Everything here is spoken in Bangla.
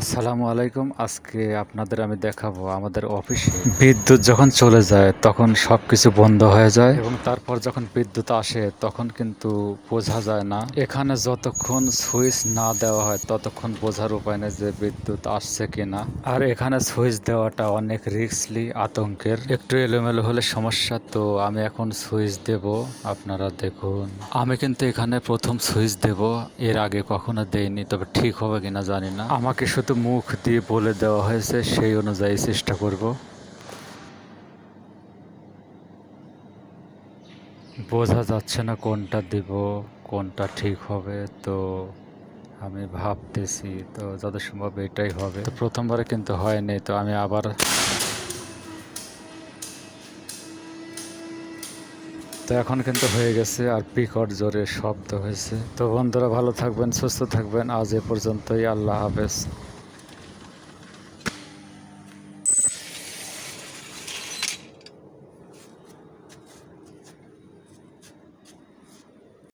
আসসালামু আলাইকুম। আজকে আপনাদের আমি দেখাবো আমাদের অফিসে বিদ্যুৎ যখন চলে যায় তখন সবকিছু বন্ধ হয়ে যায় এবং তারপর যখন বিদ্যুৎ আসে তখন কিন্তু বোঝা যায় না। এখানে যতক্ষণ সুইচ না দেওয়া হয় ততক্ষণ বোঝার উপায় নেই যে বিদ্যুৎ আসছে কিনা। আর এখানে সুইচ দেওয়াটা অনেক রিস্কলি, আতঙ্কের। একটু এলোমেলো হলে সমস্যা, তো আমি এখন সুইচ দেব। আপনারা দেখুন, আমি কিন্তু এখানে প্রথম সুইচ দেব, এর আগে কখনো দেইনি, তবে ঠিক হবে কিনা জানি না। আমাকে শুধু মুখ দিয়ে বলে দেওয়া হয়েছে, সেই অনুযায়ী চেষ্টা করব। বোঝা যাচ্ছে না কোনটা দিব, কোনটা ঠিক হবে, তো আমি ভাবতেছি, তো যত সম্ভব এটাই হবে। তো প্রথমবারে কিন্তু হয়নি, তো আমি আবার। তো এখন কিন্তু হয়ে গেছে, আর বিকট জোরে শব্দ হয়েছে। তো বন্ধুরা, ভালো থাকবেন, সুস্থ থাকবেন। আজ এ পর্যন্তই। আল্লাহ হাফেজ।